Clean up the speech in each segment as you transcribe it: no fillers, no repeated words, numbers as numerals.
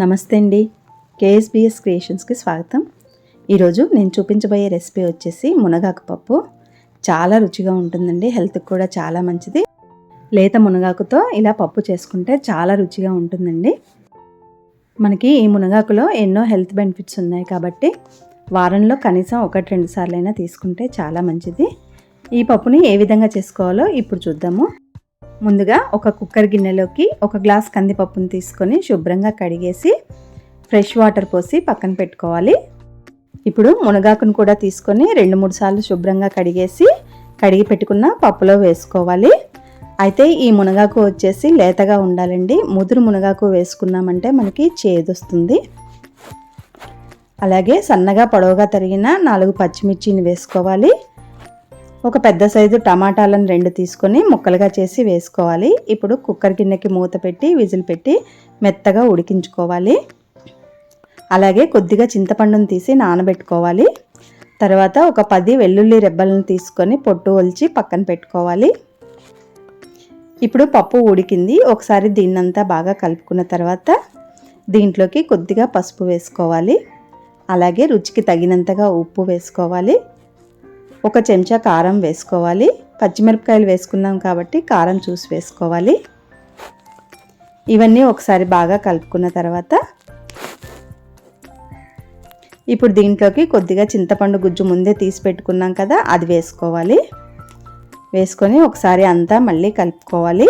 నమస్తే అండి, కేఎస్బిఎస్ క్రియేషన్స్కి స్వాగతం. ఈరోజు నేను చూపించబోయే రెసిపీ వచ్చేసి మునగాకు పప్పు. చాలా రుచిగా ఉంటుందండి, హెల్త్కి కూడా చాలా మంచిది. లేత మునగాకుతో ఇలా పప్పు చేసుకుంటే చాలా రుచిగా ఉంటుందండి. మనకి ఈ మునగాకులో ఎన్నో హెల్త్ బెనిఫిట్స్ ఉన్నాయి కాబట్టి వారంలో కనీసం 1-2 సార్లైనా తీసుకుంటే చాలా మంచిది. ఈ పప్పుని ఏ విధంగా చేసుకోవాలో ఇప్పుడు చూద్దాము. ముందుగా ఒక కుక్కర్ గిన్నెలోకి 1 గ్లాస్ కందిపప్పును తీసుకొని శుభ్రంగా కడిగేసి ఫ్రెష్ వాటర్ పోసి పక్కన పెట్టుకోవాలి. ఇప్పుడు మునగాకును కూడా తీసుకొని 2-3 సార్లు శుభ్రంగా కడిగి పెట్టుకున్న పప్పులో వేసుకోవాలి. అయితే ఈ మునగాకు వచ్చేసి లేతగా ఉండాలండి. ముదురు మునగాకు వేసుకున్నామంటే మనకి చేదొస్తుంది. అలాగే సన్నగా పొడవుగా తరిగిన 4 పచ్చిమిర్చిని వేసుకోవాలి. ఒక పెద్ద సైజు టమాటాలను 2 తీసుకొని ముక్కలుగా చేసి వేసుకోవాలి. ఇప్పుడు కుక్కర్ గిన్నెకి మూత పెట్టి విజిల్ పెట్టి మెత్తగా ఉడికించుకోవాలి. అలాగే కొద్దిగా చింతపండును తీసి నానబెట్టుకోవాలి. తర్వాత ఒక 10 వెల్లుల్లి రెబ్బలను తీసుకొని పొట్టు ఒలిచి పక్కన పెట్టుకోవాలి. ఇప్పుడు పప్పు ఉడికింది. ఒకసారి దీన్నంతా బాగా కలుపుకున్న తర్వాత దీంట్లోకి కొద్దిగా పసుపు వేసుకోవాలి. అలాగే రుచికి తగినంతగా ఉప్పు వేసుకోవాలి. 1 చెంచా కారం వేసుకోవాలి. పచ్చిమిరపకాయలు వేసుకున్నాం కాబట్టి కారం చూసి వేసుకోవాలి. ఇవన్నీ ఒకసారి బాగా కలుపుకున్న తర్వాత ఇప్పుడు దీంట్లోకి కొద్దిగా చింతపండు గుజ్జు ముందే తీసి పెట్టుకున్నాం కదా, అది వేసుకోవాలి. వేసుకొని ఒకసారి అంతా మళ్ళీ కలుపుకోవాలి.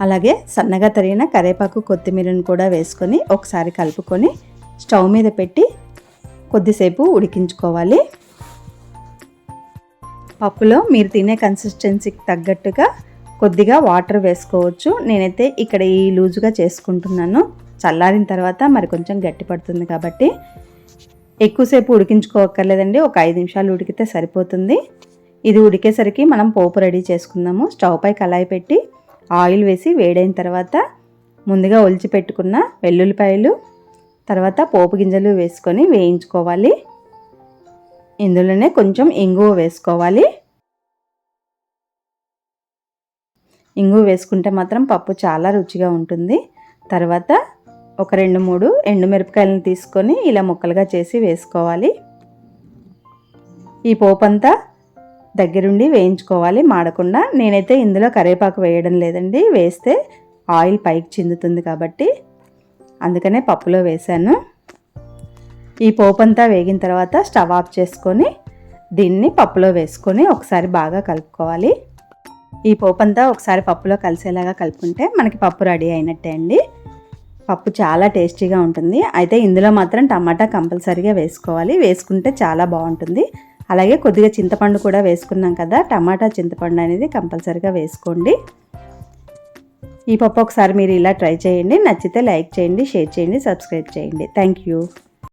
అలాగే సన్నగా తరిగిన కరివేపాకు కొత్తిమీరను కూడా వేసుకొని ఒకసారి కలుపుకొని స్టవ్ మీద పెట్టి కొద్దిసేపు ఉడికించుకోవాలి. పప్పులో మీరు తినే కన్సిస్టెన్సీకి తగ్గట్టుగా కొద్దిగా వాటర్ వేసుకోవచ్చు. నేనైతే ఇక్కడ ఈ లూజుగా చేసుకుంటున్నాను. చల్లారిన తర్వాత మరి కొంచెం గట్టి పడుతుంది కాబట్టి ఎక్కువసేపు ఉడికించుకోవక్కర్లేదండి. ఒక 5 నిమిషాలు ఉడికితే సరిపోతుంది. ఇది ఉడికేసరికి మనం పోపు రెడీ చేసుకుందాము. స్టవ్ పై కళాయి పెట్టి ఆయిల్ వేసి వేడైన తర్వాత ముందుగా ఒలిచి పెట్టుకున్న వెల్లుల్లిపాయలు తర్వాత పోపు గింజలు వేసుకొని వేయించుకోవాలి. ఇందులోనే కొంచెం ఇంగువ వేసుకోవాలి. ఇంగువ వేసుకుంటే మాత్రం పప్పు చాలా రుచిగా ఉంటుంది. తర్వాత ఒక 2-3 ఎండుమిరపకాయలను తీసుకొని ఇలా ముక్కలుగా చేసి వేసుకోవాలి. ఈ పోపు అంతా దగ్గరుండి వేయించుకోవాలి, మాడకుండా. నేనైతే ఇందులో కరివేపాకు వేయడం లేదండి, వేస్తే ఆయిల్ పైకి చిందుతుంది కాబట్టి అందుకనే పప్పులో వేశాను. ఈ పోపు అంతా వేగిన తర్వాత స్టవ్ ఆఫ్ చేసుకొని దీన్ని పప్పులో వేసుకొని ఒకసారి బాగా కలుపుకోవాలి. ఈ పోపు అంతా ఒకసారి పప్పులో కలిసేలాగా కలుపుకుంటే మనకి పప్పు రెడీ అయినట్టే అండి. పప్పు చాలా టేస్టీగా ఉంటుంది. అయితే ఇందులో మాత్రం టమాటా కంపల్సరీగా వేసుకోవాలి, వేసుకుంటే చాలా బాగుంటుంది. అలాగే కొద్దిగా చింతపండు కూడా వేసుకున్నాం కదా, టమాటా చింతపండు అనేది కంపల్సరీగా వేసుకోండి. ఈ పప్పు ఒకసారి మీరు ఇలా ట్రై చేయండి. నచ్చితే లైక్ చేయండి, షేర్ చేయండి, సబ్స్క్రైబ్ చేయండి. Thank you.